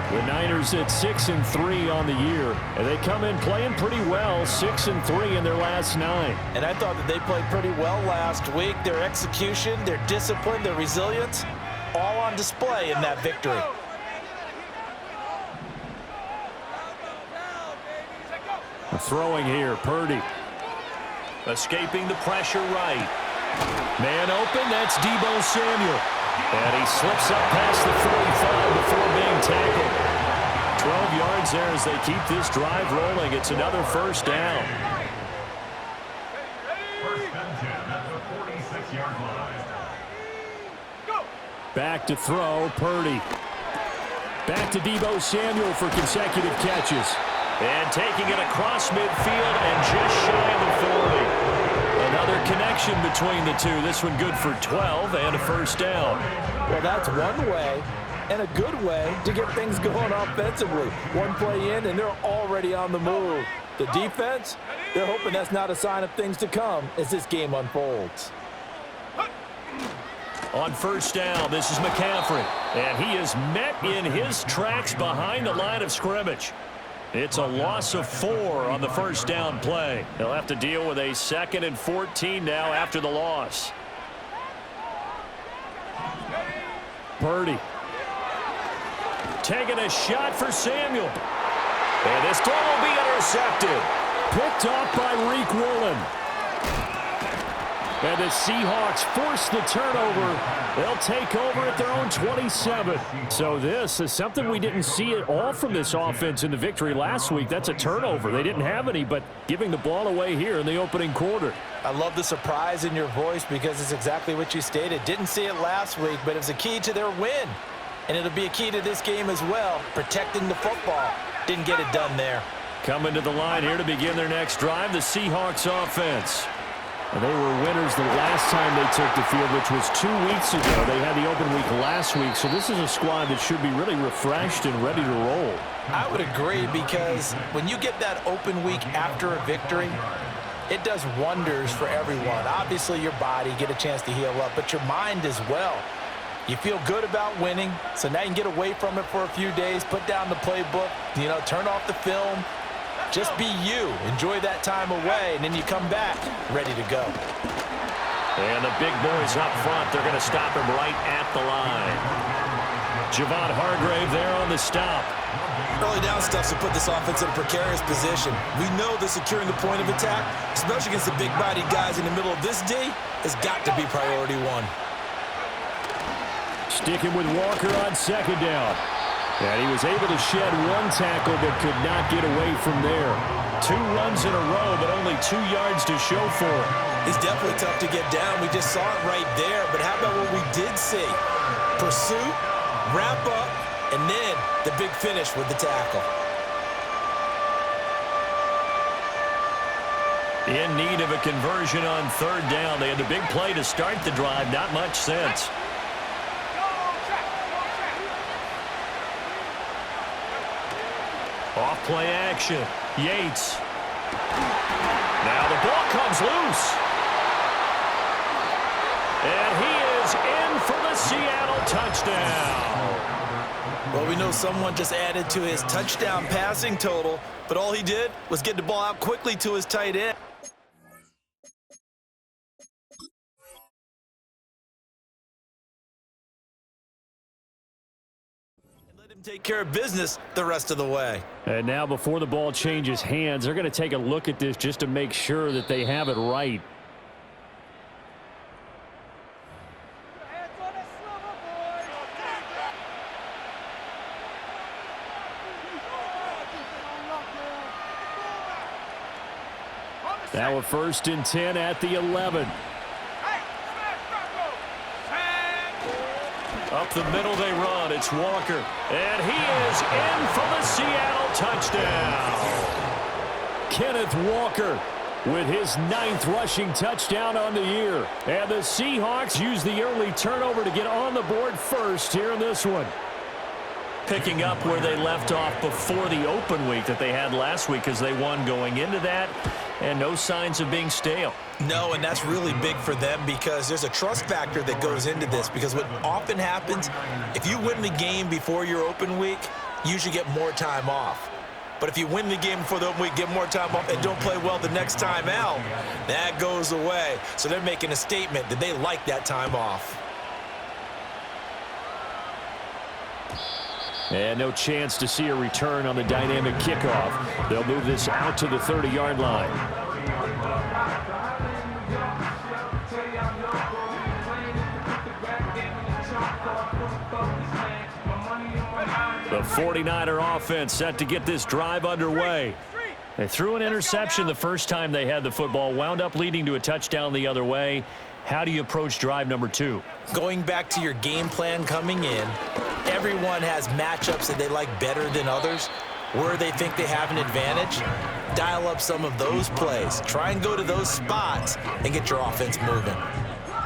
The Niners at 6-3 on the year, and they come in playing pretty well, 6-3 in their last 9. And I thought that they played pretty well last week. Their execution, their discipline, their resilience, all on display in that victory. Throwing here, Purdy. Escaping the pressure right. Man open, that's Deebo Samuel. And he slips up past the 45 before being tackled. 12 yards there as they keep this drive rolling. It's another first down. First and 10 at the 46-yard line. Back to throw, Purdy. Back to Deebo Samuel for consecutive catches. And taking it across midfield and just shy of the 40. Another connection between the two. This one good for 12 and a first down. Well, that's one way and a good way to get things going offensively. One play in, and they're already on the move. The defense, they're hoping that's not a sign of things to come as this game unfolds. On first down, this is McCaffrey. And he is met in his tracks behind the line of scrimmage. It's a loss of 4 on the first down play. They'll have to deal with a 2nd and 14 now after the loss. Purdy. Taking a shot for Samuel. And this throw will be intercepted. Picked off by Reek Woolen. And the Seahawks force the turnover. They'll take over at their own 27. So this is something we didn't see at all from this offense in the victory last week. That's a turnover. They didn't have any, but giving the ball away here in the opening quarter. I love the surprise in your voice because it's exactly what you stated. Didn't see it last week, but it was a key to their win. And it'll be a key to this game as well, protecting the football. Didn't get it done there. Coming to the line here to begin their next drive, the Seahawks offense. And they were winners the last time they took the field, which was 2 weeks ago. They had the open week last week, so this is a squad that should be really refreshed and ready to roll. I would agree because when you get that open week after a victory, it does wonders for everyone. Obviously, your body, get a chance to heal up, but your mind as well. You feel good about winning, so now you can get away from it for a few days, put down the playbook, turn off the film. Just be you. Enjoy that time away, and then you come back ready to go. And the big boys up front, they're going to stop him right at the line. Javon Hargrave there on the stop. Early down stuff to put this offense in a precarious position. We know that securing the point of attack, especially against the big-bodied guys in the middle of this D, has got to be priority one. Sticking with Walker on second down. And he was able to shed one tackle but could not get away from there. 2 runs in a row, but only 2 yards to show for it. He's definitely tough to get down. We just saw it right there. But how about what we did see? Pursuit, wrap up, and then the big finish with the tackle. In need of a conversion on third down. They had the big play to start the drive. Not much sense. Off play action. Yates. Now the ball comes loose. And he is in for the Seattle touchdown. Well, we know someone just added to his touchdown passing total, but all he did was get the ball out quickly to his tight end. Take care of business the rest of the way. And now before the ball changes hands, they're going to take a look at this just to make sure that they have it right. Now a 1st and 10 at the 11. Up the middle they run. It's Walker. And he is in for the Seattle touchdown. Kenneth Walker with his 9th rushing touchdown on the year. And the Seahawks use the early turnover to get on the board first here in this one. Picking up where they left off before the open week that they had last week as they won going into that. And no signs of being stale. No, and that's really big for them because there's a trust factor that goes into this because what often happens, if you win the game before your open week, you should get more time off. But if you win the game before the open week, get more time off, and don't play well the next time out, that goes away. So they're making a statement that they like that time off. And no chance to see a return on the dynamic kickoff. They'll move this out to the 30-yard line. The 49er offense set to get this drive underway. They threw an interception the first time they had the football, wound up leading to a touchdown the other way. How do you approach drive number 2? Going back to your game plan coming in, everyone has matchups that they like better than others, where they think they have an advantage. Dial up some of those plays. Try and go to those spots and get your offense moving.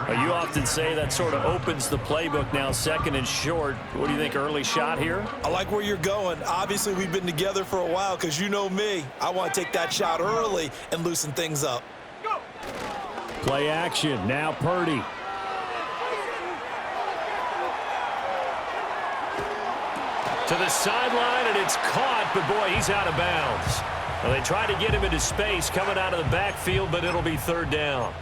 You often say that sort of opens the playbook now, 2nd and short. What do you think, early shot here? I like where you're going. Obviously, we've been together for a while because you know me. I want to take that shot early and loosen things up. Play action. Now Purdy. To the sideline, and it's caught, but boy, he's out of bounds. Well, they try to get him into space coming out of the backfield, but it'll be 3rd down.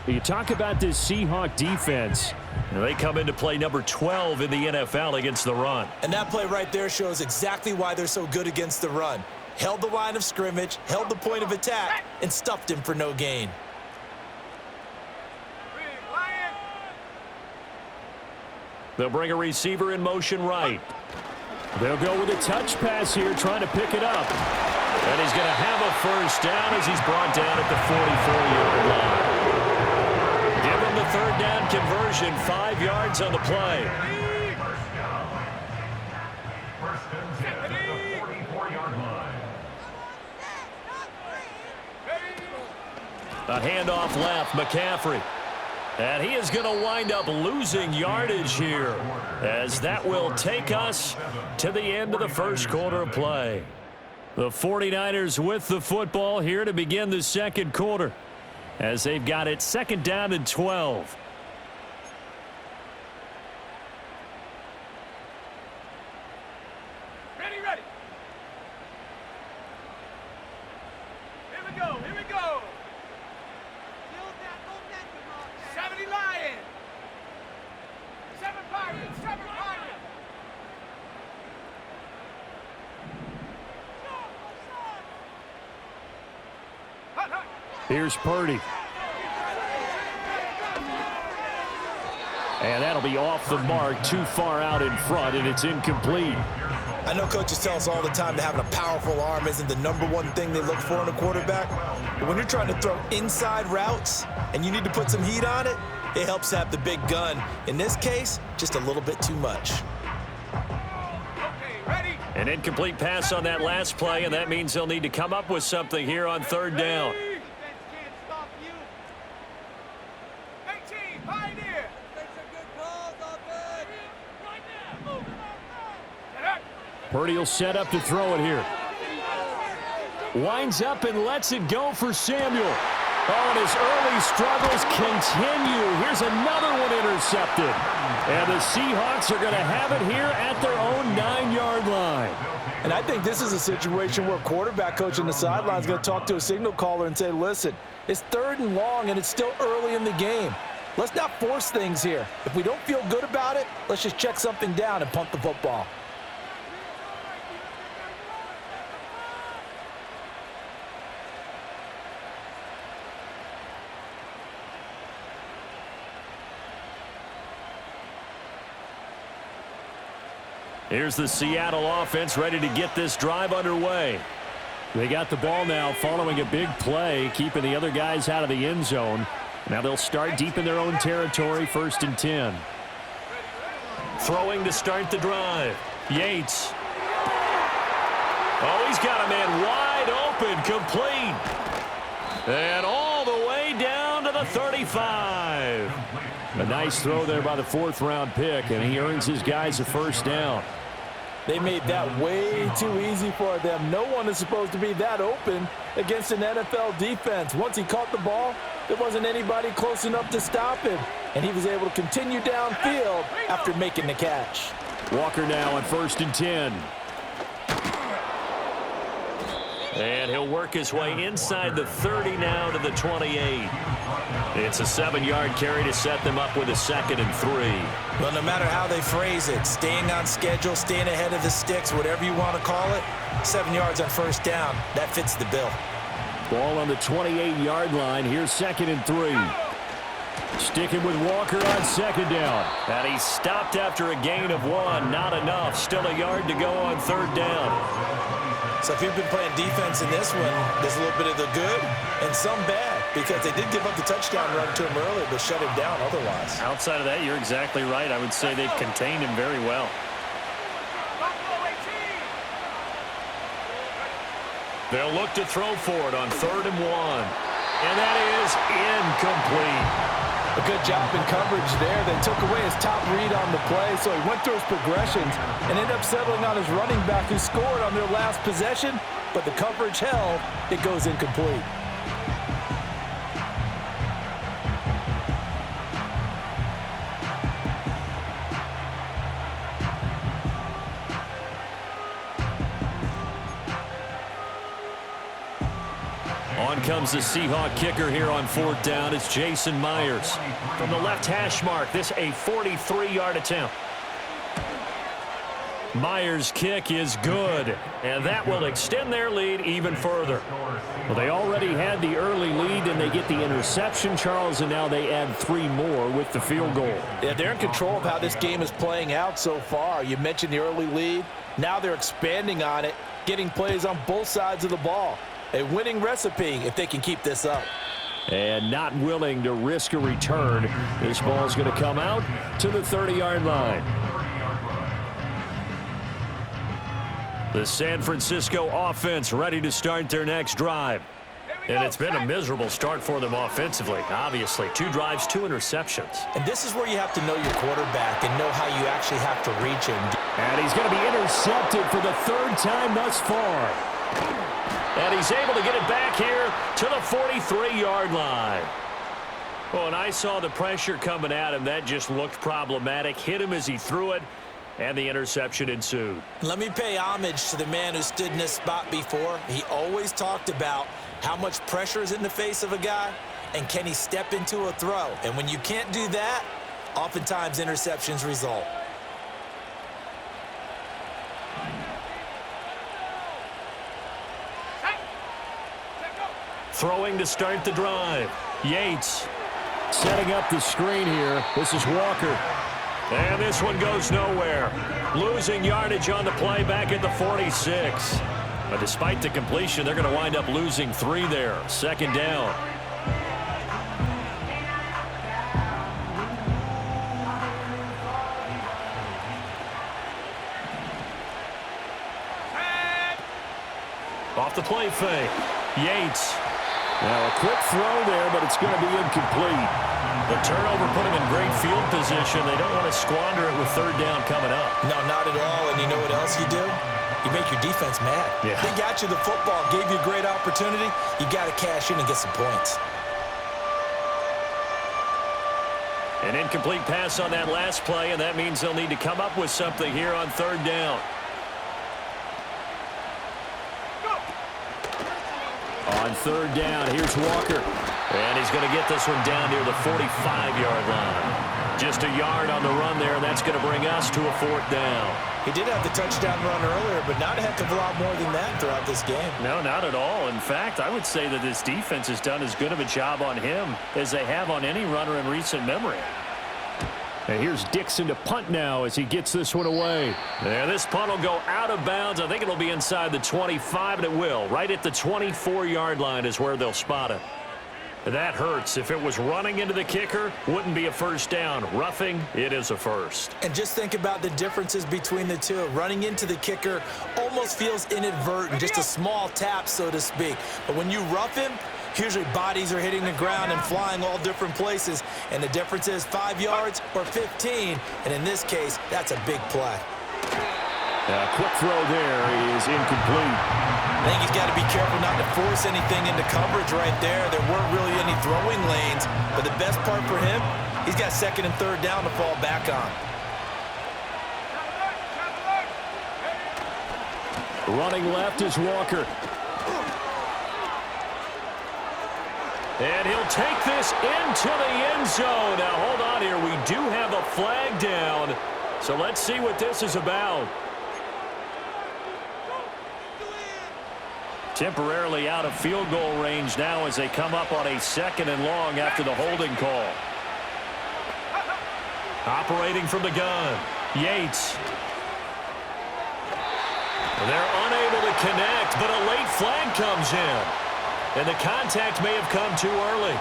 You talk about this Seahawk defense. They come into play number 12 in the NFL against the run. And that play right there shows exactly why they're so good against the run. Held the line of scrimmage, held the point of attack, and stuffed him for no gain. They'll bring a receiver in motion right. They'll go with a touch pass here, trying to pick it up. And he's going to have a first down as he's brought down at the 44-yard line. Give him the 3rd down conversion, 5 yards on the play. First and 10 at the 44-yard line. A handoff left, McCaffrey. And he is going to wind up losing yardage here, as that will take us to the end of the first quarter of play. The 49ers with the football here to begin the second quarter, as they've got it 2nd down and 12. Ready. Here we go. 70 Lions. 7 Pirates. Here's Purdy. And that'll be off the mark, too far out in front, and it's incomplete. I know coaches tell us all the time that having a powerful arm isn't the #1 thing they look for in a quarterback. But when you're trying to throw inside routes and you need to put some heat on it, it helps have the big gun. In this case, just a little bit too much. An incomplete pass on that last play, and that means they'll need to come up with something here on 3rd down. Purdy will set up to throw it here. Winds up and lets it go for Samuel. Oh, and his early struggles continue. Here's another one intercepted. And the Seahawks are going to have it here at their own 9-yard line. And I think this is a situation where quarterback coach on the sideline is going to talk to a signal caller and say, listen, it's 3rd and long and it's still early in the game. Let's not force things here. If we don't feel good about it, let's just check something down and punt the football. Here's the Seattle offense ready to get this drive underway. They got the ball now following a big play, keeping the other guys out of the end zone. Now they'll start deep in their own territory, 1st and 10. Throwing to start the drive. Yates. Oh, he's got a man wide open, complete. And all the way down to the 35. A nice throw there by the 4th-round pick, and he earns his guys a first down. They made that way too easy for them. No one is supposed to be that open against an NFL defense. Once he caught the ball, there wasn't anybody close enough to stop him, and he was able to continue downfield after making the catch. Walker now on 1st and 10. And he'll work his way inside the 30 now to the 28. It's a 7-yard carry to set them up with a 2nd and 3. Well, no matter how they phrase it, staying on schedule, staying ahead of the sticks, whatever you want to call it, 7 yards on 1st down, that fits the bill. Ball on the 28-yard line. Here's 2nd and 3. Sticking with Walker on 2nd down. And he stopped after a gain of 1. Not enough. Still a yard to go on 3rd down. So if you've been playing defense in this one, there's a little bit of the good and some bad, because they did give up the touchdown run to him earlier, but shut him down otherwise. Outside of that, you're exactly right. I would say they've contained him very well. They'll look to throw for it on 3rd and 1. And that is incomplete. A good job in coverage there. They took away his top read on the play, so he went through his progressions and ended up settling on his running back who scored on their last possession, but the coverage held. It goes incomplete. On comes the Seahawk kicker here on 4th down. It's Jason Myers. From the left hash mark, this a 43-yard attempt. Myers' kick is good, and that will extend their lead even further. Well, they already had the early lead, and they get the interception, Charles, and now they add 3 more with the field goal. Yeah, they're in control of how this game is playing out so far. You mentioned the early lead. Now they're expanding on it, getting plays on both sides of the ball. A winning recipe if they can keep this up. And not willing to risk a return. This ball's going to come out to the 30-yard line. The San Francisco offense ready to start their next drive. And it's been a miserable start for them offensively, obviously. 2 drives, 2 interceptions. And this is where you have to know your quarterback and know how you actually have to reach him. And he's going to be intercepted for the 3rd time thus far. And he's able to get it back here to the 43-yard line. Well, and I saw the pressure coming at him. That just looked problematic. Hit him as he threw it, and the interception ensued. Let me pay homage to the man who stood in this spot before. He always talked about how much pressure is in the face of a guy, and can he step into a throw. And when you can't do that, oftentimes interceptions result. Throwing to start the drive. Yates setting up the screen here. This is Walker. And this one goes nowhere. Losing yardage on the play back at the 46. But despite the completion, they're going to wind up losing 3 there. 2nd down. Off the play fake. Yates. Now a quick throw there, but it's going to be incomplete. The turnover put them in great field position. They don't want to squander it with 3rd down coming up. No, not at all. And you know what else you do? You make your defense mad. Yeah. They got you the football, gave you a great opportunity. You got to cash in and get some points. An incomplete pass on that last play, and that means they'll need to come up with something here on 3rd down. On 3rd down, here's Walker. And he's going to get this one down near the 45-yard line. Just a yard on the run there, and that's going to bring us to a 4th down. He did have the touchdown run earlier, but not a heck of a lot more than that throughout this game. No, not at all. In fact, I would say that this defense has done as good of a job on him as they have on any runner in recent memory. And here's Dixon to punt now as he gets this one away. And this punt will go out of bounds. I think it'll be inside the 25, and it will. Right at the 24-yard line is where they'll spot it. That hurts. If it was running into the kicker, wouldn't be a 1st down. Roughing, it is a 1st. And just think about the differences between the two. Running into the kicker almost feels inadvertent, just a small tap, so to speak. But when you rough him, usually bodies are hitting the ground and flying all different places. And the difference is 5 yards or 15. And in this case, that's a big play. A quick throw there is incomplete. I think he's got to be careful not to force anything into coverage right there. There weren't really any throwing lanes. But the best part for him, he's got 2nd and 3rd down to fall back on. Running left is Walker. And he'll take this into the end zone. Now, hold on here. We do have a flag down. So let's see what this is about. Temporarily out of field goal range now as they come up on a 2nd and long after the holding call. Operating from the gun, Yates. They're unable to connect, but a late flag comes in. And the contact may have come too early.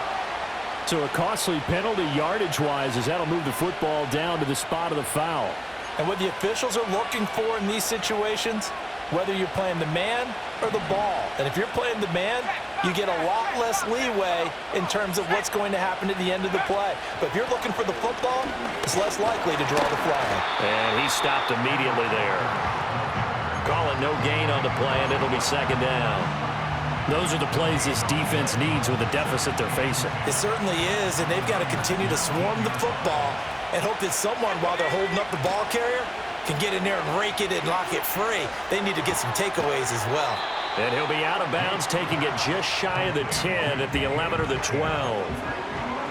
So a costly penalty yardage-wise as that'll move the football down to the spot of the foul. And what the officials are looking for in these situations, whether you're playing the man or the ball. And if you're playing the man, you get a lot less leeway in terms of what's going to happen at the end of the play. But if you're looking for the football, it's less likely to draw the flag. And he stopped immediately there. Call it no gain on the play, and it'll be 2nd down. Those are the plays this defense needs with the deficit they're facing. It certainly is, and they've got to continue to swarm the football and hope that someone, while they're holding up the ball carrier, can get in there and rake it and lock it free. They need to get some takeaways as well. And he'll be out of bounds, taking it just shy of the 10 at the 11 or the 12.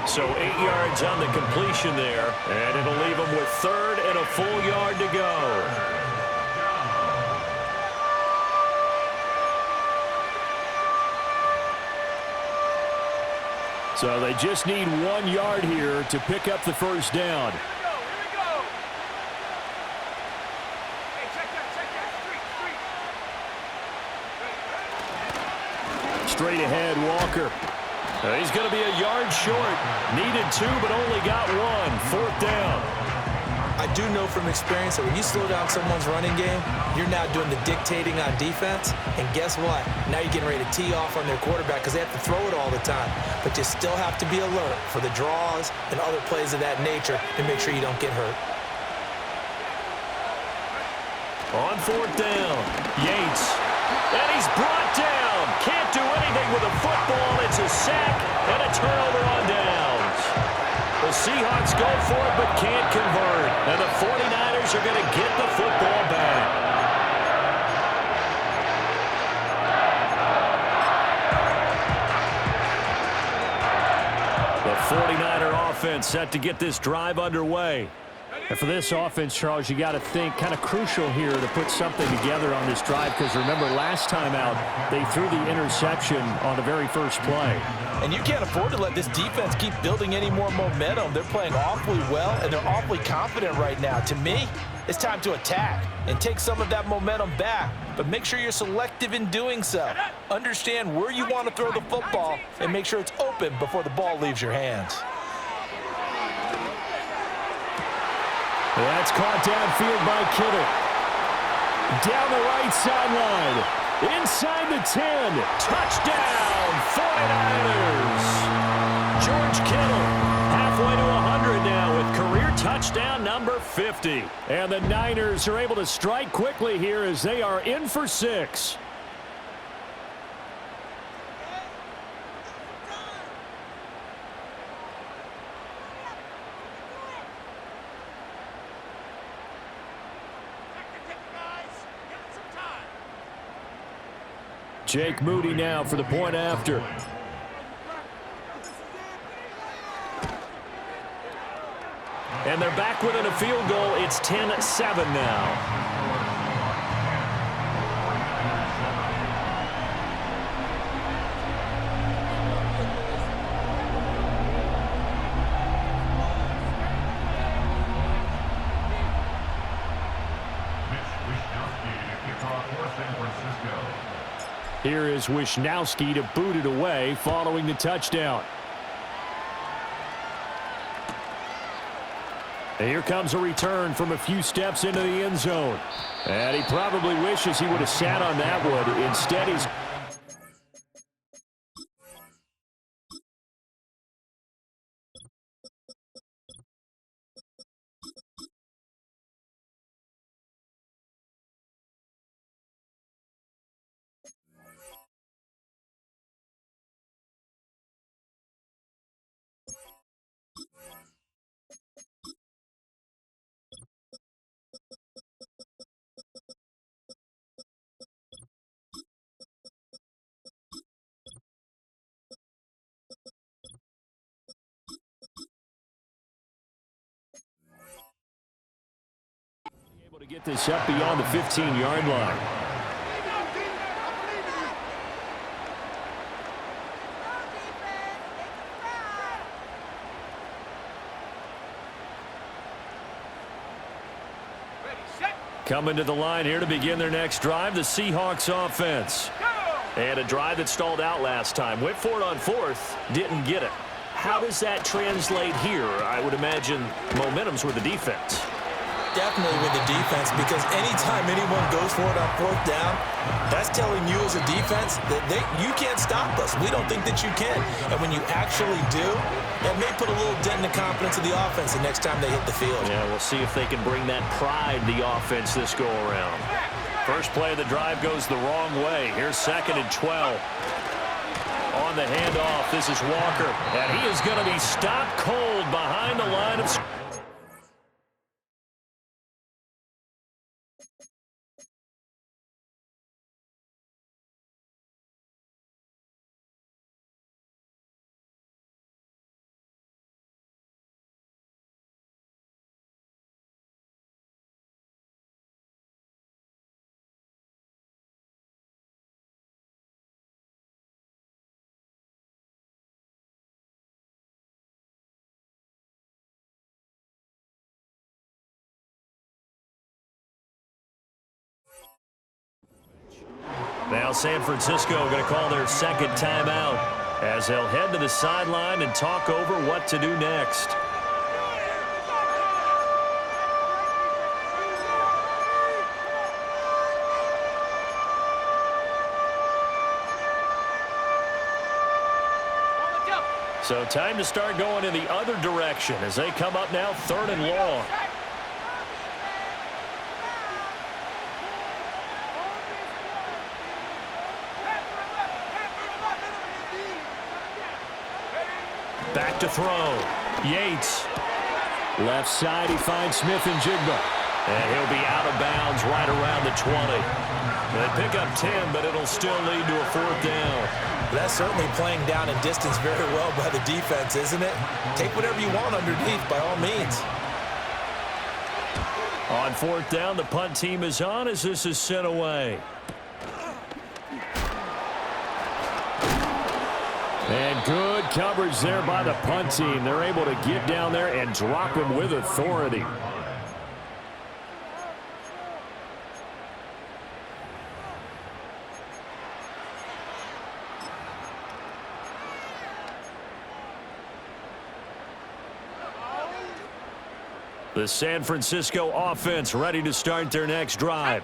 So 8 yards on the completion there, and it'll leave them with 3rd and a full yard to go. So they just need 1 yard here to pick up the first down. Here we go. Hey, check that. Straight ahead, Walker. He's going to be a yard short. Needed 2, but only got 1. 4th down. I do know from experience that when you slow down someone's running game, you're now doing the dictating on defense. And guess what? Now you're getting ready to tee off on their quarterback because they have to throw it all the time. But you still have to be alert for the draws and other plays of that nature to make sure you don't get hurt. On 4th down, Yates. And he's brought down. Can't do anything with the football. It's a sack and a turnover on downs. The Seahawks go for it but can't convert. And the 49ers are going to get the football back. The 49er offense set to get this drive underway. And for this offense, Charles, you got to think kind of crucial here to put something together on this drive because remember last time out they threw the interception on the very first play. And you can't afford to let this defense keep building any more momentum. They're playing awfully well, and they're awfully confident right now. To me, it's time to attack and take some of that momentum back, but make sure you're selective in doing so. Understand where you want to throw the football and make sure it's open before the ball leaves your hands. That's caught downfield by Kittle. Down the right sideline. Inside the 10. Touchdown, 49ers. George Kittle halfway to 100 now with career touchdown number 50. And the Niners are able to strike quickly here as they are in for 6. Jake Moody now for the point after. And they're back within a field goal. It's 10-7 now. Here is Wishnowsky to boot it away following the touchdown. And here comes a return from a few steps into the end zone. And he probably wishes he would have sat on that one. Instead, he's To get this up beyond the 15-yard line. Coming to the line here to begin their next drive, the Seahawks offense. And a drive that stalled out last time. Went for it on fourth, didn't get it. How does that translate here? I would imagine momentum's with the defense. Definitely with the defense, because anytime anyone goes for it on fourth down, that's telling you as a defense that you can't stop us. We don't think that you can. And when you actually do, that may put a little dent in the confidence of the offense the next time they hit the field. Yeah, we'll see if they can bring that pride to the offense this go-around. First play of the drive goes the wrong way. Here's 2nd and 12. On the handoff, this is Walker. And he is going to be stopped cold behind the line of scrimmage. Now San Francisco going to call their second timeout as they'll head to the sideline and talk over what to do next. So time to start going in the other direction as they come up now 3rd and long. Back to throw. Yates. Left side, he finds Smith and Jigba. And he'll be out of bounds right around the 20. They pick up 10, but it'll still lead to a 4th down. That's certainly playing down in distance very well by the defense, isn't it? Take whatever you want underneath by all means. On 4th down, the punt team is on as this is sent away. And good coverage there by the punt team. They're able to get down there and drop him with authority. The San Francisco offense ready to start their next drive.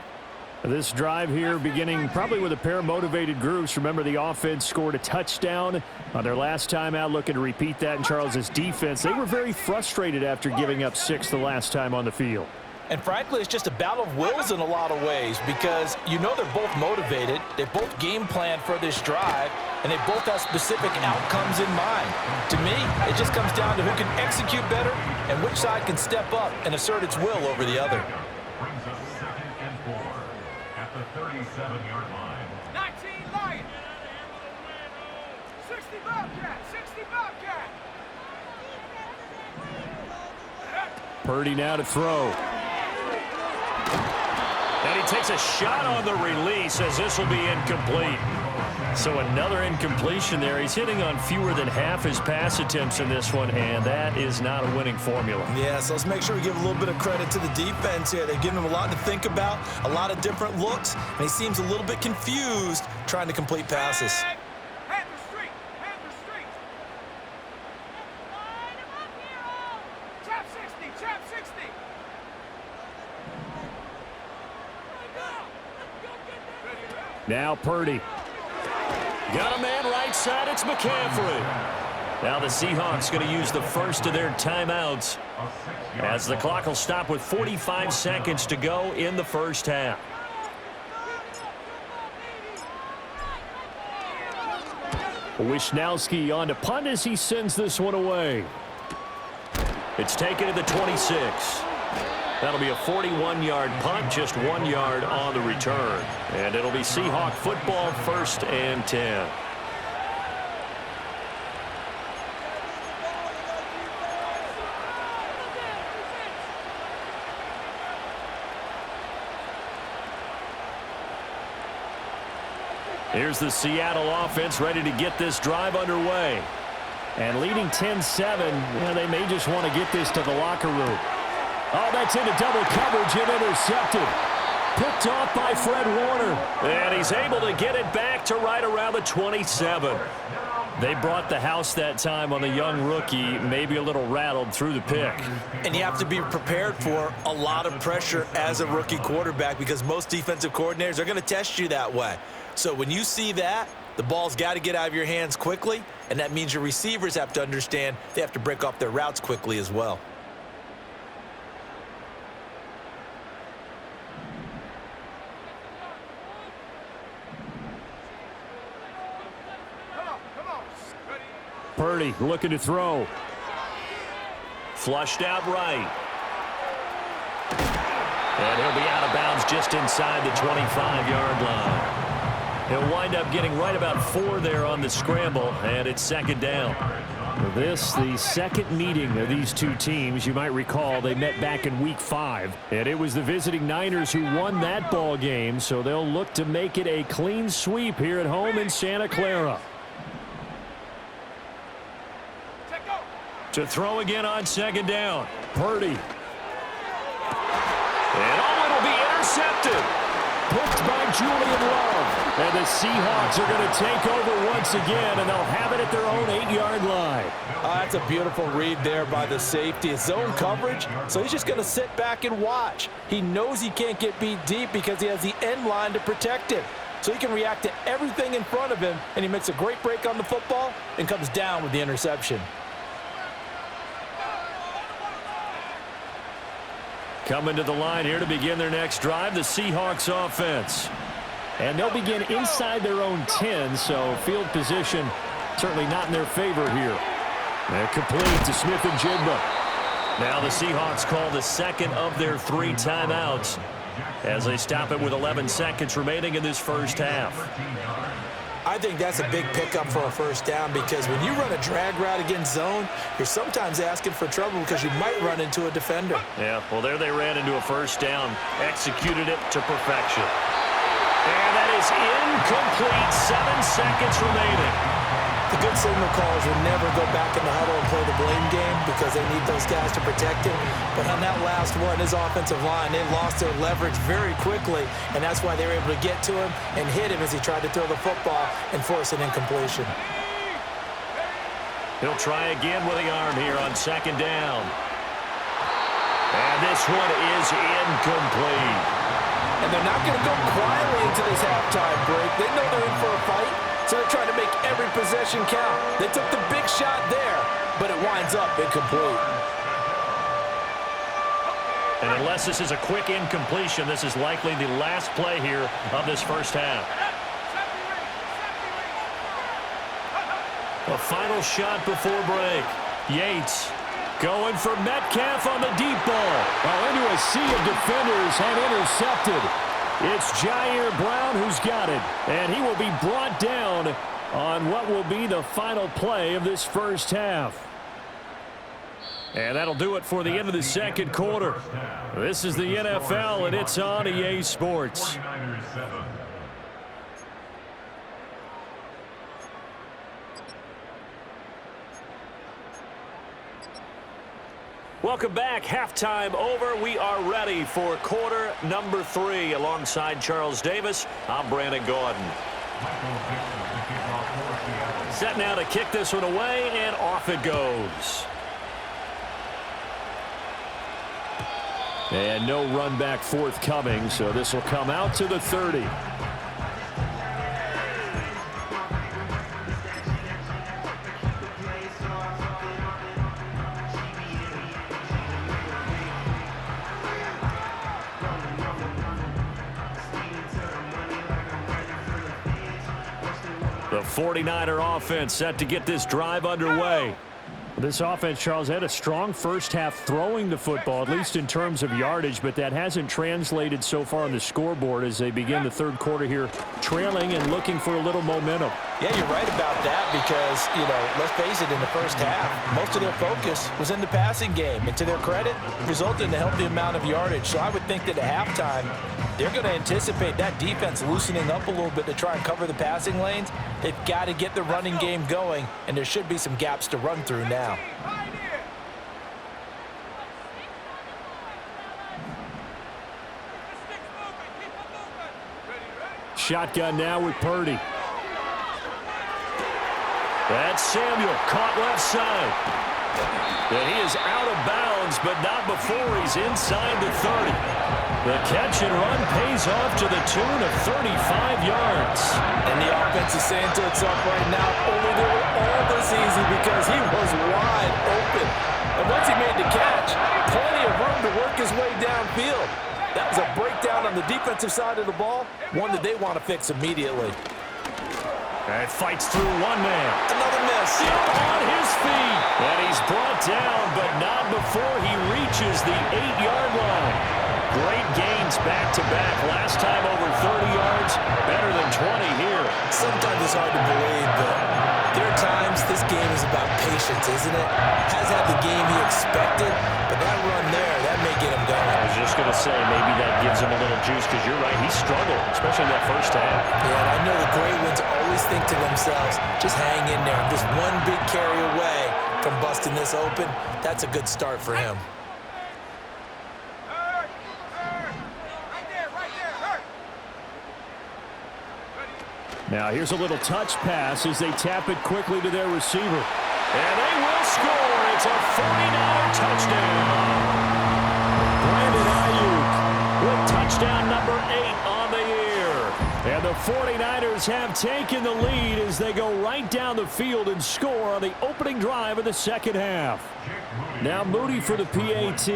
This drive here beginning probably with a pair of motivated groups. Remember, the offense scored a touchdown on their last time out, looking to repeat that in Charles's defense. They were very frustrated after giving up 6 the last time on the field. And frankly, it's just a battle of wills in a lot of ways because you know they're both motivated. They both game planned for this drive, and they both have specific outcomes in mind. To me, it just comes down to who can execute better and which side can step up and assert its will over the other. Brings us 2nd and 4 at the 37-yard line. 19 Lions. 60 Bobcat. 60 Bobcat. Purdy now to throw. And he takes a shot on the release as this will be incomplete. So another incompletion there. He's hitting on fewer than half his pass attempts in this one, and that is not a winning formula. Yeah, so let's make sure we give a little bit of credit to the defense here. They've given him a lot to think about, a lot of different looks, and he seems a little bit confused trying to complete passes. Panther Street. Panther Street. Chap 60. Chap 60. Now Purdy. Got a man right side. It's McCaffrey. Now the Seahawks going to use the first of their timeouts as the clock will stop with 45 seconds to go in the first half. Wisnowski on to punt as he sends this one away. It's taken to the 26. That'll be a 41-yard punt, just 1 yard on the return. And it'll be Seahawk football, 1st and 10. Here's the Seattle offense ready to get this drive underway. And leading 10-7, they may just want to get this to the locker room. Oh, that's into double coverage and intercepted. Picked off by Fred Warner. And he's able to get it back to right around the 27. They brought the house that time on the young rookie, maybe a little rattled through the pick. And you have to be prepared for a lot of pressure as a rookie quarterback because most defensive coordinators are going to test you that way. So when you see that, the ball's got to get out of your hands quickly, and that means your receivers have to understand they have to break off their routes quickly as well. Purdy looking to throw. Flushed out right. And he'll be out of bounds just inside the 25-yard line. He'll wind up getting right about 4 there on the scramble, and it's second down. This, the second meeting of these two teams. You might recall they met back in Week 5, and it was the visiting Niners who won that ball game, so they'll look to make it a clean sweep here at home in Santa Clara. To throw again on second down. Purdy. And it'll be intercepted. Picked by Julian Love. And the Seahawks are going to take over once again, and they'll have it at their own 8-yard line. That's a beautiful read there by the safety. It's zone coverage, so he's just going to sit back and watch. He knows he can't get beat deep because he has the end line to protect him. So he can react to everything in front of him, and he makes a great break on the football and comes down with the interception. Coming to the line here to begin their next drive, the Seahawks offense. And they'll begin inside their own 10, so field position certainly not in their favor here. And complete to Smith and Jigba. Now the Seahawks call the second of their 3 timeouts as they stop it with 11 seconds remaining in this first half. I think that's a big pickup for a first down because when you run a drag route against zone, you're sometimes asking for trouble because you might run into a defender. Yeah, well, there they ran into a first down, executed it to perfection. And that is incomplete. 7 seconds remaining. The good signal callers will never go back in the huddle and play the blame game because they need those guys to protect him. But on that last one, his offensive line, they lost their leverage very quickly, and that's why they were able to get to him and hit him as he tried to throw the football and force an incompletion. He'll try again with the arm here on second down. And this one is incomplete. And they're not going to go quietly into this halftime break. They know they're in for a fight, so they're trying to make every possession count. They took the big shot there, but it winds up incomplete. And unless this is a quick incompletion, this is likely the last play here of this first half. A final shot before break. Yates going for Metcalf on the deep ball. Well, into a sea of defenders and intercepted. It's Jair Brown who's got it, and he will be brought down on what will be the final play of this first half. And that'll do it for the end of the second quarter. This is the NFL, and it's on EA Sports. Welcome back. Halftime over. We are ready for quarter number 3. Alongside Charles Davis, I'm Brandon Gordon. Set now to kick this one away, and off it goes. And no run back forthcoming, so this will come out to the 30. The 49er offense set to get this drive underway. This offense, Charles, had a strong first half throwing the football, at least in terms of yardage, but that hasn't translated so far on the scoreboard as they begin the third quarter here, trailing and looking for a little momentum. Yeah, you're right about that because, let's face it, in the first half, most of their focus was in the passing game. And to their credit, resulted in a healthy amount of yardage. So I would think that at halftime, they're going to anticipate that defense loosening up a little bit to try and cover the passing lanes. They've got to get the running game going, and there should be some gaps to run through now. Shotgun now with Purdy. That's Samuel, caught left side. And he is out of bounds, but not before he's inside the 30. The catch and run pays off to the tune of 35 yards. And the offense is saying to itself right now, only they were all this easy because he was wide open. And once he made the catch, plenty of room to work his way downfield. That was a breakdown on the defensive side of the ball, one that they want to fix immediately. And fights through one man. Another miss. Still on his feet. And he's brought down, but not before he reaches the 8-yard line. Great gains back-to-back. Last time over 30 yards, better than 20 here. Sometimes it's hard to believe, but there are times this game is about patience, isn't it? Has had the game he expected, but that run there, that may get him going. I was just going to say, maybe that gives him a little juice, because you're right, he struggled, especially in that first half. Yeah, and I know the great ones always think to themselves, just hang in there. Just one big carry away from busting this open. That's a good start for him. Now here's a little touch pass as they tap it quickly to their receiver. And they will score. It's a 49 touchdown. Brandon Ayuk with touchdown number 8 on the year. And the 49ers have taken the lead as they go right down the field and score on the opening drive of the second half. Now Moody for the PAT.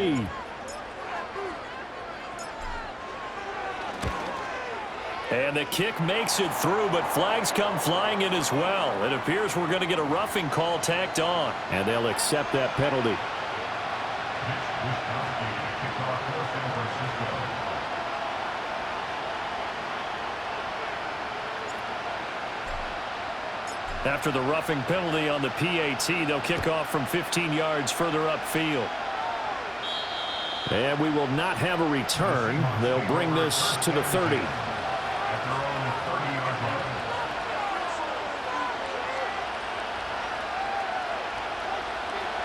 And the kick makes it through, but flags come flying in as well. It appears we're going to get a roughing call tacked on. And they'll accept that penalty. After the roughing penalty on the PAT, they'll kick off from 15 yards further upfield. And we will not have a return. They'll bring this to the 30.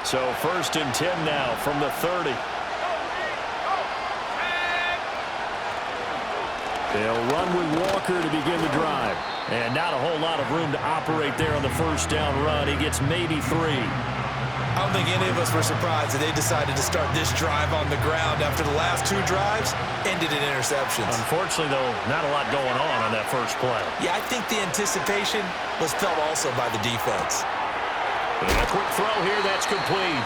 So 1st and 10 now from the 30. They'll run with Walker to begin the drive. And not a whole lot of room to operate there on the first down run. He gets maybe 3. I don't think any of us were surprised that they decided to start this drive on the ground after the last 2 drives ended in interceptions. Unfortunately, though, not a lot going on that first play. Yeah, I think the anticipation was felt also by the defense. And a quick throw here, that's complete.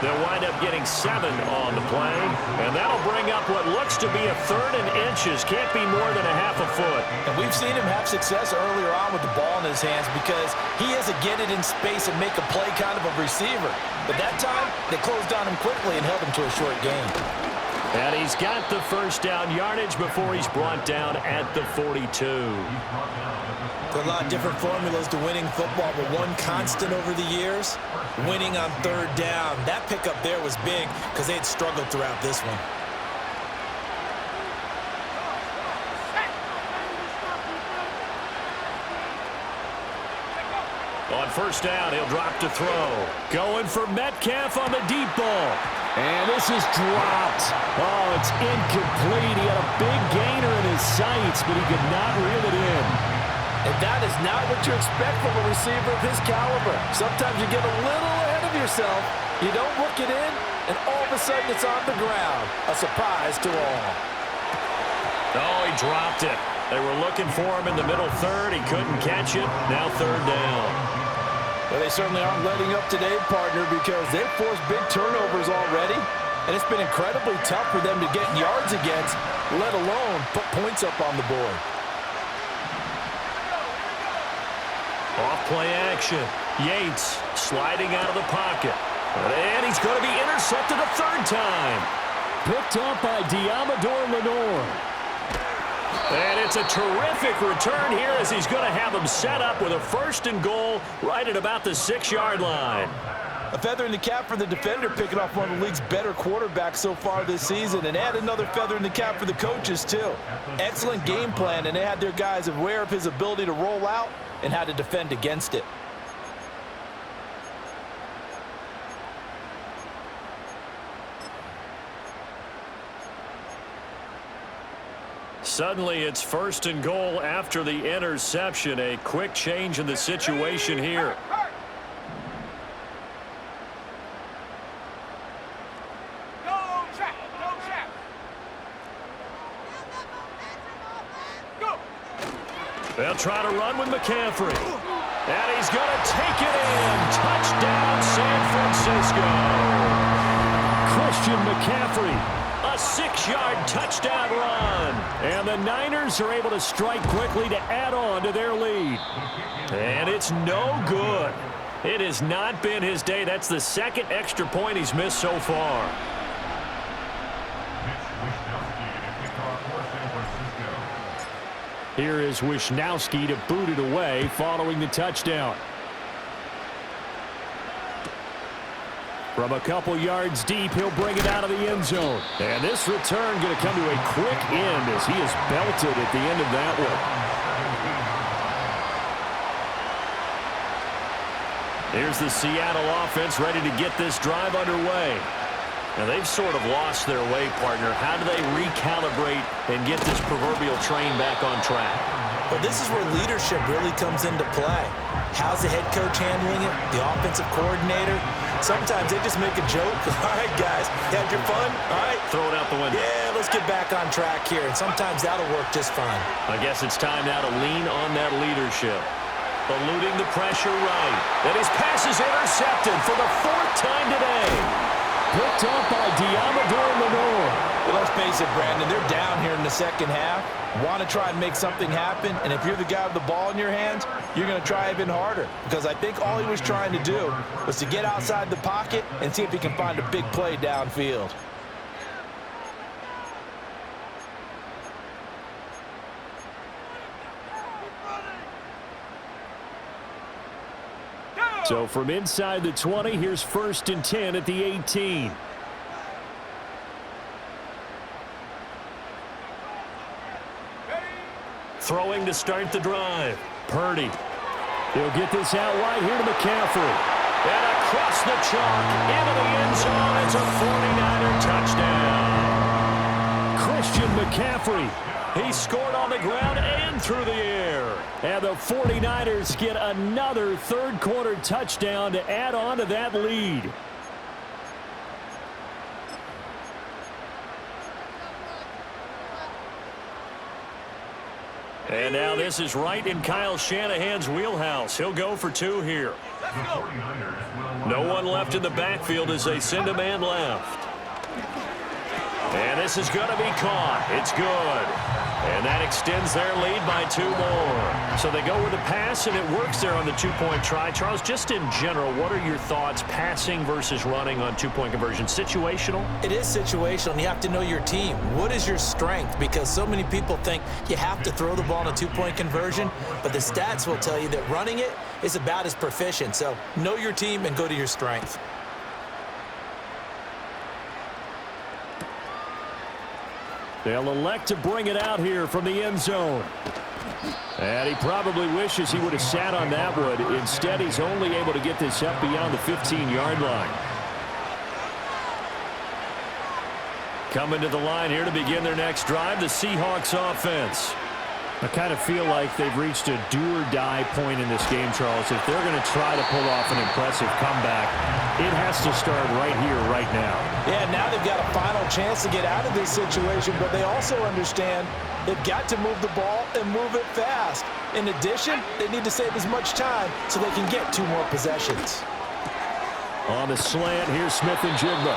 They'll wind up getting 7 on the play, and that'll bring up what looks to be a 3rd and inches. Can't be more than a half a foot. And we've seen him have success earlier on with the ball in his hands because he has a get it in space and make a play kind of a receiver. But that time, they closed on him quickly and held him to a short gain. And he's got the first down yardage before he's brought down at the 42. There are a lot of different formulas to winning football, but one constant over the years, winning on 3rd down. That pickup there was big because they had struggled throughout this one. On 1st down, he'll drop to throw. Going for Metcalf on the deep ball. And this is dropped. Oh, it's incomplete. He had a big gainer in his sights, but he could not reel it in. And that is not what you expect from a receiver of his caliber. Sometimes you get a little ahead of yourself, you don't look it in, and all of a sudden it's on the ground. A surprise to all. Oh, he dropped it. They were looking for him in the middle 3rd. He couldn't catch it. Now 3rd down. Well, they certainly aren't letting up today, partner, because they've forced big turnovers already, and it's been incredibly tough for them to get yards against, let alone put points up on the board. Off-play action. Yates sliding out of the pocket. And he's going to be intercepted a 3rd time. Picked up by Diamador Lenore. And it's a terrific return here as he's going to have him set up with a 1st and goal right at about the 6-yard line. A feather in the cap for the defender, picking off one of the league's better quarterbacks so far this season, and add another feather in the cap for the coaches, too. Excellent game plan, and they had their guys aware of his ability to roll out and how to defend against it. Suddenly, it's 1st and goal after the interception. A quick change in the situation here. They'll try to run with McCaffrey. And he's going to take it in. Touchdown, San Francisco. Christian McCaffrey. A 6-yard touchdown run. And the Niners are able to strike quickly to add on to their lead. And it's no good. It has not been his day. That's the 2nd extra point he's missed so far. Here is Wishnowsky to boot it away following the touchdown. From a couple yards deep, he'll bring it out of the end zone. And this return going to come to a quick end as he is belted at the end of that one. Here's the Seattle offense ready to get this drive underway. Now, they've sort of lost their way, partner. How do they recalibrate and get this proverbial train back on track? Well, this is where leadership really comes into play. How's the head coach handling it? The offensive coordinator? Sometimes they just make a joke. All right, guys, you had your fun? All right. Throw it out the window. Yeah, let's get back on track here. And sometimes that'll work just fine. I guess it's time now to lean on that leadership. Eluding the pressure right. And his pass is intercepted for the 4th time today. Picked up by Diamador Lenore. Well, let's face it, Brandon, they're down here in the second half. Want to try and make something happen, and if you're the guy with the ball in your hands, you're going to try even harder. Because I think all he was trying to do was to get outside the pocket and see if he can find a big play downfield. So from inside the 20, here's 1st and 10 at the 18. Throwing to start the drive. Purdy. He'll get this out wide here to McCaffrey. And across the chalk into the end zone. It's a 49er touchdown. Christian McCaffrey. He scored on the ground and through the air. And the 49ers get another 3rd quarter touchdown to add on to that lead. And now this is right in Kyle Shanahan's wheelhouse. He'll go for 2 here. No one left in the backfield as they send a man left. And this is going to be caught. It's good. And that extends their lead by 2 more. So they go with a pass, and it works there on the 2-point try. Charles, just in general, what are your thoughts passing versus running on 2-point conversion? Situational? It is situational, and you have to know your team. What is your strength? Because so many people think you have to throw the ball in a 2-point conversion, but the stats will tell you that running it is about as proficient. So know your team and go to your strength. They'll elect to bring it out here from the end zone. And he probably wishes he would have sat on that one. Instead, he's only able to get this up beyond the 15-yard line. Coming to the line here to begin their next drive, the Seahawks offense. I kind of feel like they've reached a do-or-die point in this game, Charles. If they're going to try to pull off an impressive comeback, it has to start right here, right now. Yeah, now they've got a final chance to get out of this situation, but they also understand they've got to move the ball and move it fast. In addition, they need to save as much time so they can get 2 more possessions. On the slant, here's Smith and Jigba.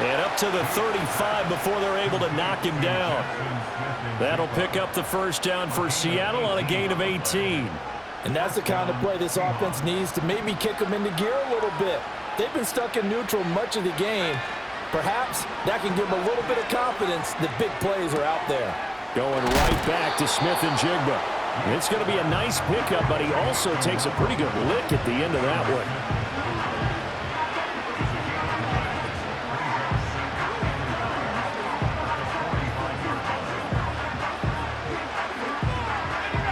And up to the 35 before they're able to knock him down. That'll pick up the 1st down for Seattle on a gain of 18. And that's the kind of play this offense needs to maybe kick them into gear a little bit. They've been stuck in neutral much of the game. Perhaps that can give them a little bit of confidence that big plays are out there. Going right back to Smith and Jigba. It's going to be a nice pickup, but he also takes a pretty good lick at the end of that one.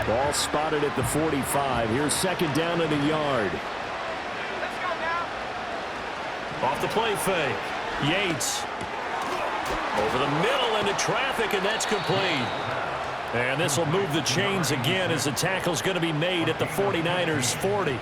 Ball spotted at the 45. Here's second down and a yard. Let's go now. Off the play fake. Yates. Over the middle into traffic, and that's complete. And this will move the chains again as the tackle's going to be made at the 49ers 40.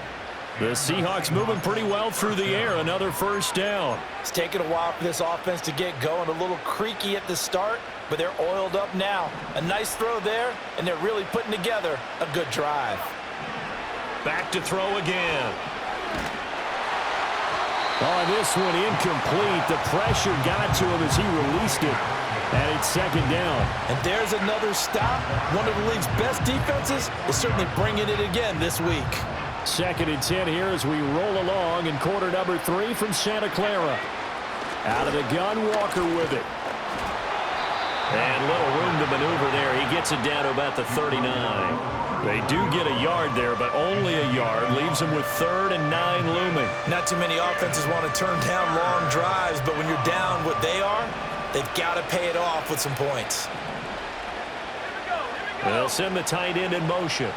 The Seahawks moving pretty well through the air. Another first down. It's taken a while for this offense to get going. A little creaky at the start, but they're oiled up now. A nice throw there, and they're really putting together a good drive. Back to throw again. Oh, this one incomplete. The pressure got to him as he released it. And it's second down. And there's another stop. One of the league's best defenses is certainly bringing it again this week. Second and 10 here as we roll along in quarter number 3 from Santa Clara. Out of the gun, Walker with it. And little room to maneuver there. He gets it down to about the 39. They do get a yard there, but only a yard. Leaves them with 3rd and 9 looming. Not too many offenses want to turn down long drives, but when you're down what they are, they've got to pay it off with some points. They'll send the tight end in motion.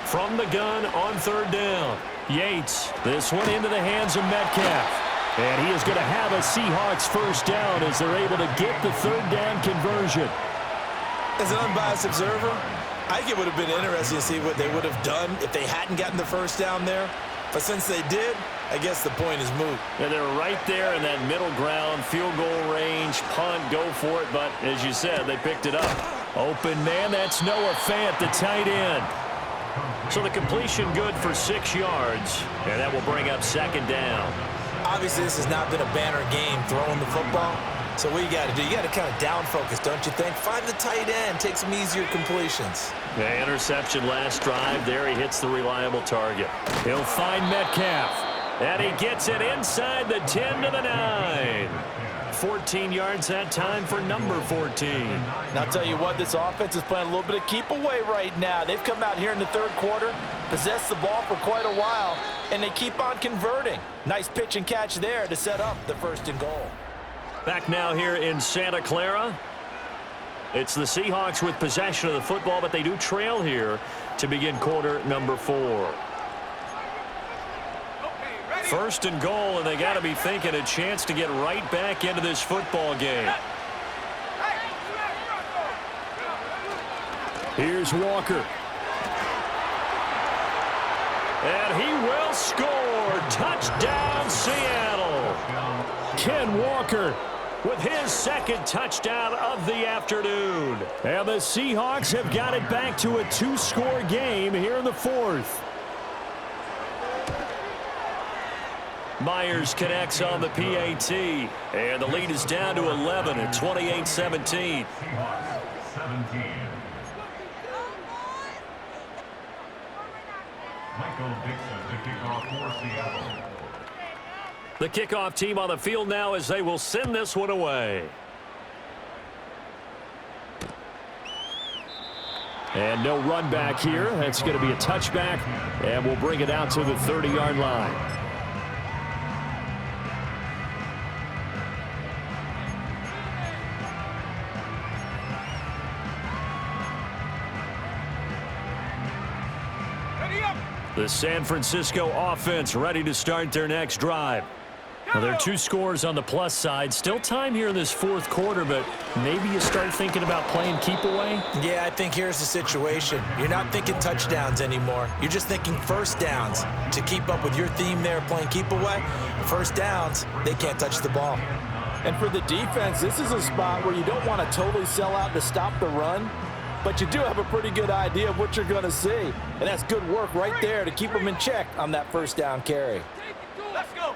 From the gun on 3rd down. Yates. This one into the hands of Metcalf. And he is going to have a Seahawks first down as they're able to get the 3rd down conversion. As an unbiased observer, I think it would have been interesting to see what they would have done if they hadn't gotten the first down there. But since they did, I guess the point is moot. And they're right there in that middle ground, field goal range, punt, go for it. But as you said, they picked it up. Open man, that's Noah Fant, the tight end. So the completion good for 6 yards. And that will bring up second down. Obviously, this has not been a banner game throwing the football. So what you got to do, you got to kind of down focus, don't you think? Find the tight end, take some easier completions. The interception last drive. There he hits the reliable target. He'll find Metcalf. And he gets it inside the 10 to the 9. 14 yards that time for number 14. And I'll tell you what, this offense is playing a little bit of keep away right now. They've come out here in the 3rd quarter, possessed the ball for quite a while, and they keep on converting. Nice pitch and catch there to set up the 1st and goal. Back now here in Santa Clara. It's the Seahawks with possession of the football, but they do trail here to begin quarter number 4. 1st and goal, and they got to be thinking a chance to get right back into this football game. Here's Walker. And he will score. Touchdown, Seattle. Ken Walker with his 2nd touchdown of the afternoon. And the Seahawks have got it back to a 2-score game here in the 4th. Myers connects on the PAT, and the lead is down to 11 at 28-17. 17. Michael Dixon to kick off for Seattle. The kickoff team on the field now as they will send this one away. And no run back here. That's going to be a touchback, and we'll bring it out to the 30-yard line. The San Francisco offense ready to start their next drive. Now, there are 2 scores on the plus side. Still time here in this 4th quarter, but maybe you start thinking about playing keep away? Yeah, I think here's the situation. You're not thinking touchdowns anymore. You're just thinking first downs. To keep up with your theme there, playing keep away, first downs, they can't touch the ball. And for the defense, this is a spot where you don't want to totally sell out to stop the run, but you do have a pretty good idea of what you're going to see. And that's good work right there to keep them in check on that 1st down carry. Let's go.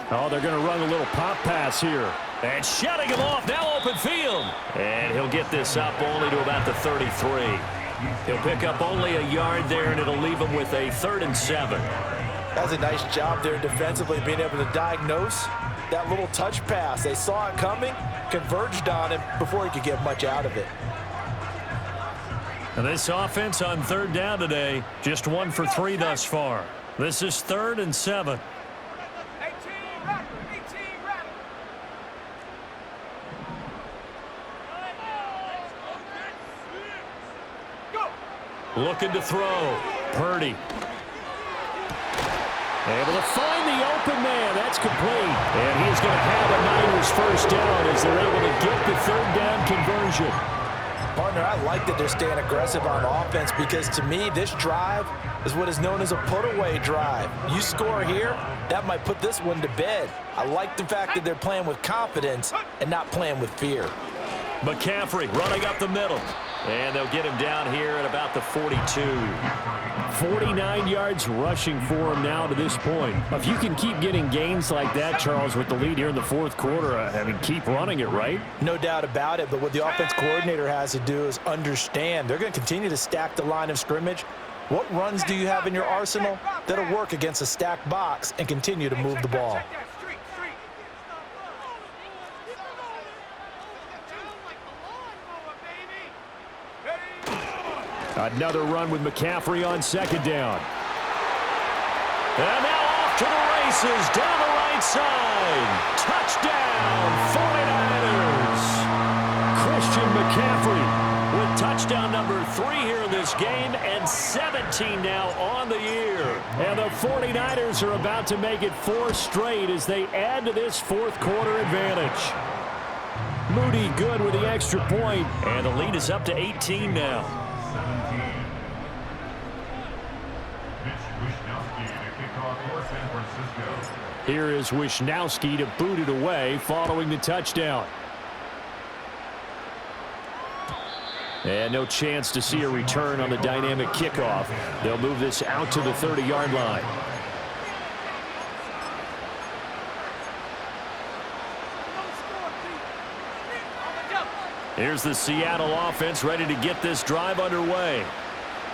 Oh, they're going to run a little pop pass here. And shutting him off, now open field. And he'll get this up only to about the 33. He'll pick up only a yard there, and it'll leave him with a 3rd and 7. That's a nice job there defensively, being able to diagnose that little touch pass. They saw it coming, converged on him before he could get much out of it. And this offense on 3rd down today, just 1 for 3 thus far. This is 3rd and 7. Hey, team, Looking to throw. Purdy. Able to find the open man. That's complete. And he's going to have a Niners first down as they're able to get the third down conversion. Partner, I like that they're staying aggressive on offense because to me, this drive is what is known as a put-away drive. You score here, that might put this one to bed. I like the fact that they're playing with confidence and not playing with fear. McCaffrey running up the middle. And they'll get him down here at about the 42. 49 yards rushing for him now to this point. If you can keep getting gains like that, Charles, with the lead here in the fourth quarter, I mean, keep running it, right? No doubt about it, but what the offense coordinator has to do is understand they're going to continue to stack the line of scrimmage. What runs do you have in your arsenal that'll work against a stacked box and continue to move the ball? Another run with McCaffrey on second down. And now off to the races down the right side. Touchdown, 49ers. Christian McCaffrey with touchdown number 3 here in this game and 17 now on the year. And the 49ers are about to make it 4 straight as they add to this fourth quarter advantage. Moody good with the extra point, and the lead is up to 18 now. Here is Wishnowski to boot it away following the touchdown. And no chance to see a return on the dynamic kickoff. They'll move this out to the 30-yard line. Here's the Seattle offense ready to get this drive underway.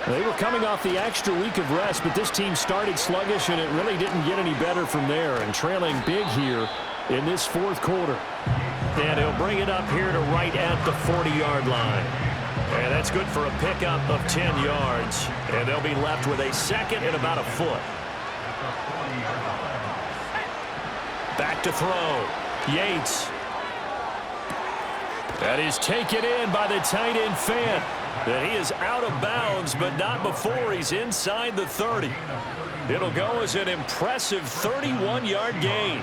They were coming off the extra week of rest, but this team started sluggish, and it really didn't get any better from there, and trailing big here in this fourth quarter. And he'll bring it up here to right at the 40-yard line. And that's good for a pickup of 10 yards, and they'll be left with a second and about a foot. Back to throw. Yates. That is taken in by the tight end Fant. And he is out of bounds, but not before he's inside the 30. It'll go as an impressive 31-yard gain.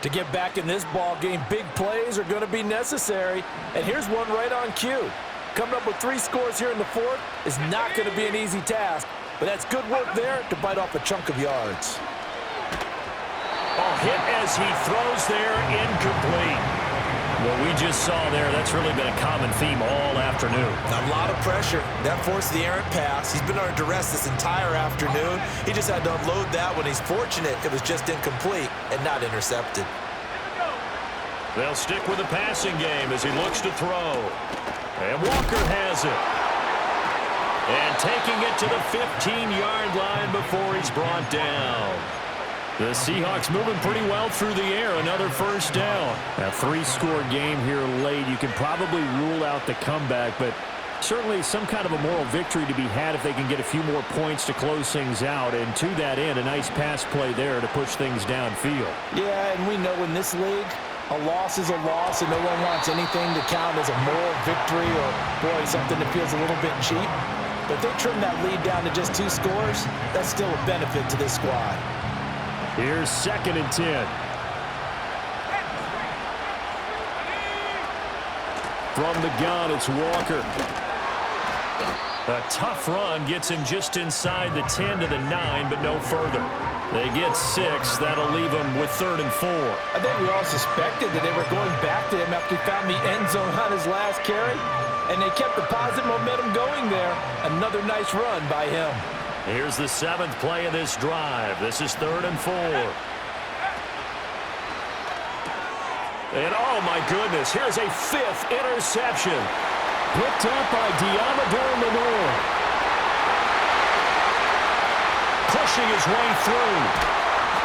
To get back in this ball game, big plays are going to be necessary. And here's one right on cue. Coming up with 3 scores here in the fourth is not going to be an easy task, but that's good work there to bite off a chunk of yards. A hit as he throws there, incomplete. What we just saw there, that's really been a common theme all afternoon. A lot of pressure. That forced the errant pass. He's been under duress this entire afternoon. He just had to unload that one. He's fortunate it was just incomplete and not intercepted. They'll stick with the passing game as he looks to throw. And Walker has it. And taking it to the 15-yard line before he's brought down. The Seahawks moving pretty well through the air. Another first down. A 3-score game here late. You can probably rule out the comeback, but certainly some kind of a moral victory to be had if they can get a few more points to close things out. And to that end, a nice pass play there to push things downfield. Yeah, and we know in this league, a loss is a loss, and no one wants anything to count as a moral victory or, boy, something that feels a little bit cheap. But if they trim that lead down to just 2 scores, that's still a benefit to this squad. Here's 2nd and 10. From the gun, it's Walker. A tough run gets him just inside the 10 to the 9, but no further. They get 6. That'll leave him with 3rd and 4. I think we all suspected that they were going back to him after he found the end zone on his last carry, and they kept the positive momentum going there. Another nice run by him. Here's the 7th play of this drive. This is 3rd and 4. And oh my goodness, here's a 5th interception. Picked up by Diamador Lenore. Pushing his way through.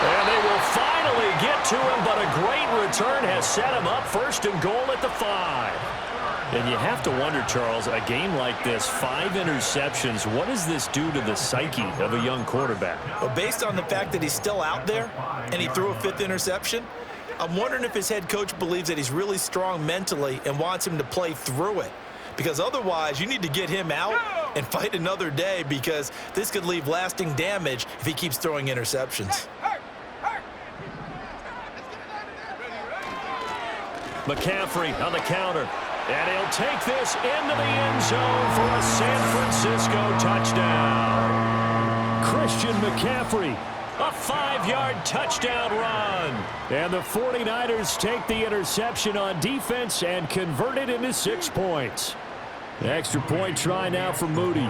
And they will finally get to him, but a great return has set him up 1st and goal at the 5. And you have to wonder, Charles, a game like this, 5 interceptions, what does this do to the psyche of a young quarterback? Well, based on the fact that he's still out there and he threw a 5th interception, I'm wondering if his head coach believes that he's really strong mentally and wants him to play through it. Because otherwise, you need to get him out and fight another day because this could leave lasting damage if he keeps throwing interceptions. McCaffrey on the counter. And he'll take this into the end zone for a San Francisco touchdown. Christian McCaffrey, a 5-yard touchdown run. And the 49ers take the interception on defense and convert it into 6 points. Extra point try now for Moody.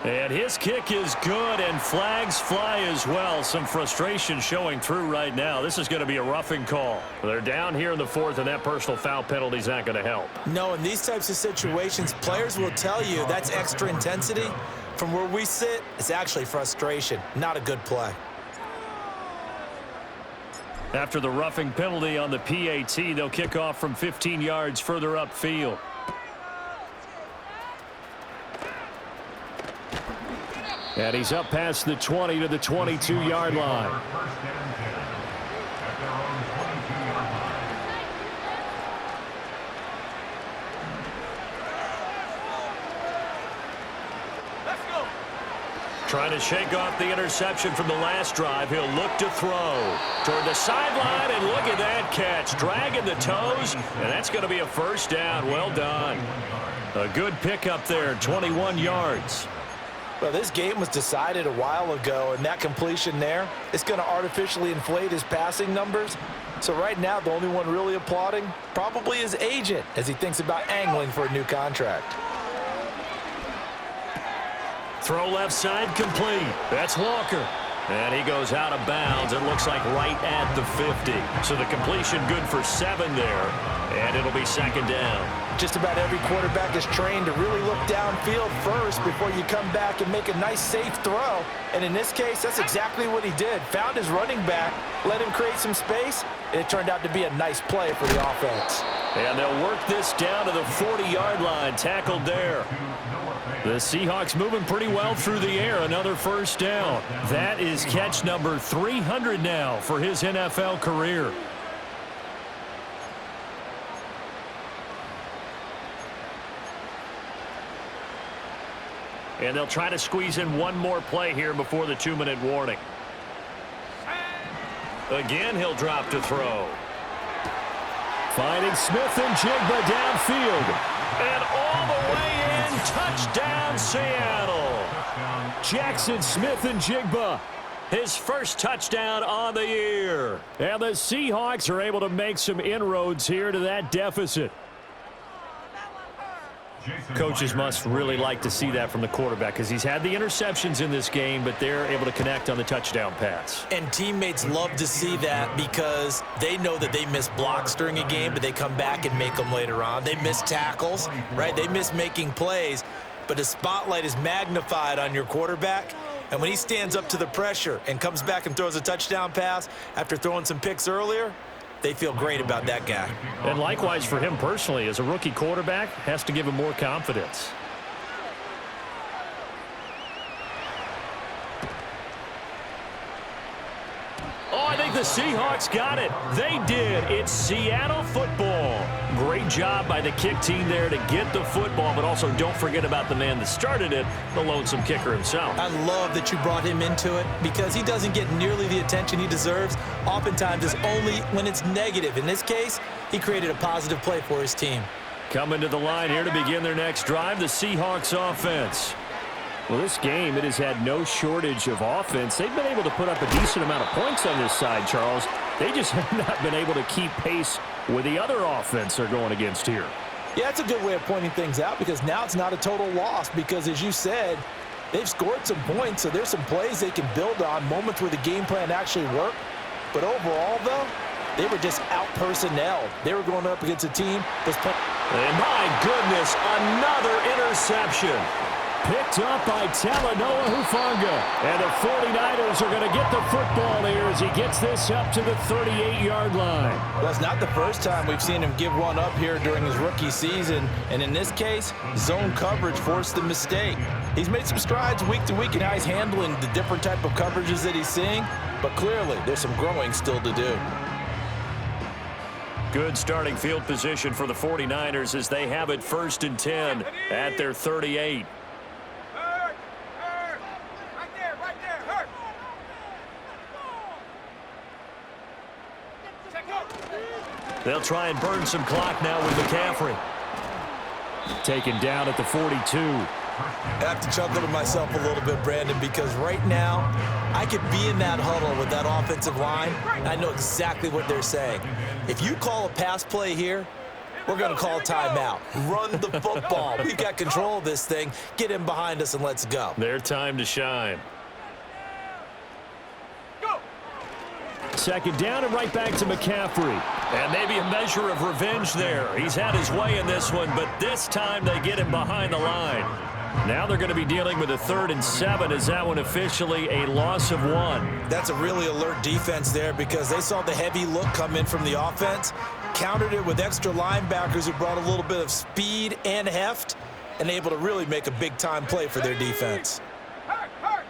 And his kick is good, and flags fly as well. Some frustration showing through right now. This is going to be a roughing call. They're down here in the 4th, and that personal foul penalty is not going to help. No, in these types of situations, players will tell you that's extra intensity. From where we sit, it's actually frustration, not a good play. After the roughing penalty on the PAT, they'll kick off from 15 yards further upfield. And he's up past the 20 to the 22-yard line. Let's go. Trying to shake off the interception from the last drive. He'll look to throw toward the sideline, and look at that catch. Dragging the toes, and that's going to be a first down. Well done. A good pickup there, 21 yards. Well, this game was decided a while ago, and that completion there, it's going to artificially inflate his passing numbers. So right now, the only one really applauding probably his agent as he thinks about angling for a new contract. Throw left side complete. That's Walker. And he goes out of bounds. It looks like right at the 50. So the completion good for 7 there. And it'll be second down. Just about every quarterback is trained to really look downfield first before you come back and make a nice, safe throw. And in this case, that's exactly what he did. Found his running back, let him create some space, and it turned out to be a nice play for the offense. And they'll work this down to the 40-yard line. Tackled there. The Seahawks moving pretty well through the air. Another first down. That is catch number 300 now for his NFL career. And they'll try to squeeze in one more play here before the 2-minute warning. Again, he'll drop to throw. Finding Smith and Jigba downfield. And all the way in, touchdown Seattle. Jackson Smith and Jigba, his first touchdown on the year. And the Seahawks are able to make some inroads here to that deficit. Coaches must really like to see that from the quarterback because he's had the interceptions in this game, but they're able to connect on the touchdown pass. And teammates love to see that because they know that they miss blocks during a game, but they come back and make them later on. They miss tackles, right? They miss making plays, but the spotlight is magnified on your quarterback. And when he stands up to the pressure and comes back and throws a touchdown pass after throwing some picks earlier, they feel great about that guy. And likewise for him personally, as a rookie quarterback, has to give him more confidence. Oh, I think the Seahawks got it. They did. It's Seattle football. Great job by the kick team there to get the football, but also don't forget about the man that started it, the lonesome kicker himself. I love that you brought him into it because he doesn't get nearly the attention he deserves. Oftentimes it's only when it's negative. In this case, he created a positive play for his team. Coming to the line here to begin their next drive, the Seahawks offense. Well, this game, it has had no shortage of offense. They've been able to put up a decent amount of points on this side, Charles. They just have not been able to keep pace with the other offense they're going against here. Yeah, that's a good way of pointing things out because now it's not a total loss because, as you said, they've scored some points, so there's some plays they can build on, moments where the game plan actually worked. But overall, though, they were just out-personnelled. They were going up against a team that's playing. And my goodness, another interception. Picked up by Talanoa Hufanga. And the 49ers are going to get the football here as he gets this up to the 38-yard line. Well, it's not the first time we've seen him give one up here during his rookie season. And in this case, zone coverage forced the mistake. He's made some strides week to week in how he's handling the different type of coverages that he's seeing. But clearly, there's some growing still to do. Good starting field position for the 49ers as they have it 1st and 10 at their 38. Hurt! Hurt! Right there! Hurt! Check up! They'll try and burn some clock now with McCaffrey. Taken down at the 42. I have to chuckle to myself a little bit, Brandon, because right now I could be in that huddle with that offensive line, and I know exactly what they're saying. If you call a pass play here, we're going to call timeout. Run the football. We've got control of this thing. Get in behind us and let's go. Their time to shine. Go! 2nd down and right back to McCaffrey. And maybe a measure of revenge there. He's had his way in this one, but this time they get him behind the line. Now they're going to be dealing with a 3rd and 7. Is that one officially a loss of 1? That's a really alert defense there because they saw the heavy look come in from the offense, countered it with extra linebackers who brought a little bit of speed and heft, and able to really make a big-time play for their defense. Hurt!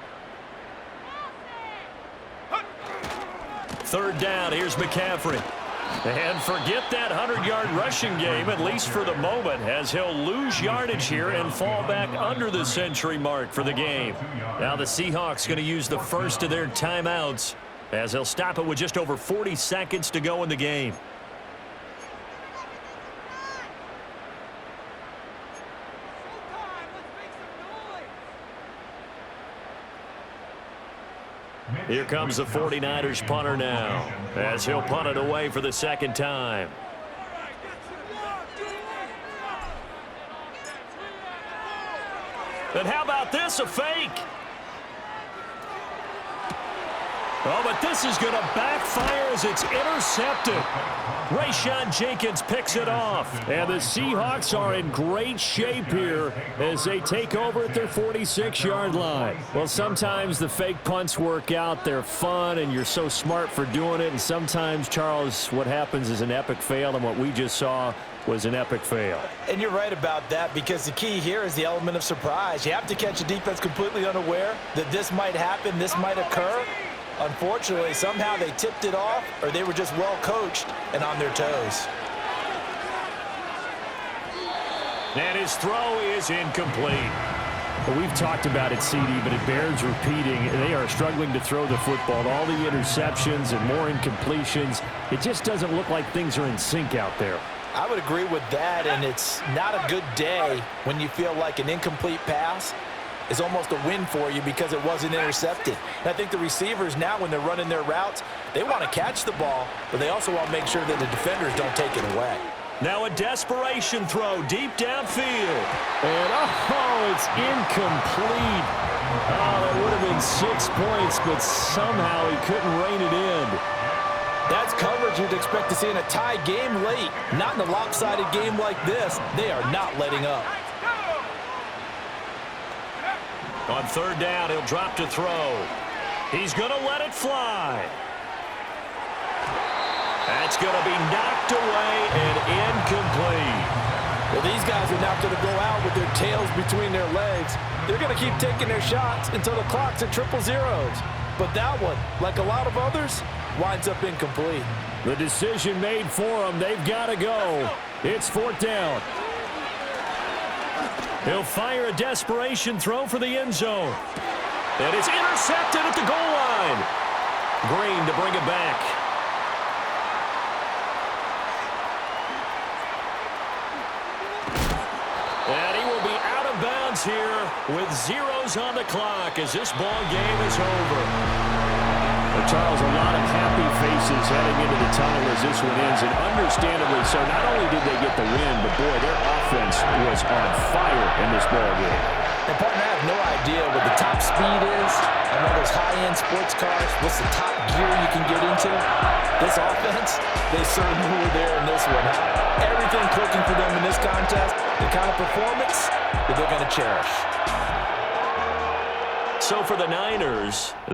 3rd down, here's McCaffrey. And forget that 100-yard rushing game, at least for the moment, as he'll lose yardage here and fall back under the century mark for the game. Now the Seahawks going to use the first of their timeouts as they'll stop it with just over 40 seconds to go in the game. Here comes the 49ers punter now as he'll punt it away for the 2nd time. And how about this, a fake? Oh, but this is going to backfire as it's intercepted. Seachickens picks it off. And the Seahawks are in great shape here as they take over at their 46-yard line. Well, sometimes the fake punts work out. They're fun, and you're so smart for doing it. And sometimes, Charles, what happens is an epic fail, and what we just saw was an epic fail. And you're right about that because the key here is the element of surprise. You have to catch a defense completely unaware that this might happen, this might occur. Unfortunately, somehow they tipped it off, or they were just well coached and on their toes. And his throw is incomplete. Well, we've talked about it, CD, but it bears repeating. They are struggling to throw the football. All the interceptions and more incompletions. It just doesn't look like things are in sync out there. I would agree with that, and it's not a good day when you feel like an incomplete pass is almost a win for you because it wasn't intercepted. And I think the receivers now, when they're running their routes, they want to catch the ball, but they also want to make sure that the defenders don't take it away. Now a desperation throw deep downfield. And, oh, it's incomplete. Oh, that would have been 6 points, but somehow he couldn't rein it in. That's coverage you'd expect to see in a tie game late. Not in a lopsided game like this. They are not letting up. On 3rd down, he'll drop to throw. He's going to let it fly. That's going to be knocked away and incomplete. Well, these guys are not going to go out with their tails between their legs. They're going to keep taking their shots until the clock's at 000. But that one, like a lot of others, winds up incomplete. The decision made for them. They've got to go. It's 4th down. He'll fire a desperation throw for the end zone. And it's intercepted at the goal line. Green to bring it back. And he will be out of bounds here with zeros on the clock as this ball game is over. Charles, a lot of happy faces heading into the tunnel as this one ends, and understandably so. Not only did they get the win, but boy, their offense was on fire in this ball game. And partner, I have no idea what the top speed is on one of those high-end sports cars. What's the top gear you can get into? This offense, they certainly were there in this one. Everything clicking for them in this contest, the kind of performance that they're going to cherish. So for the Niners,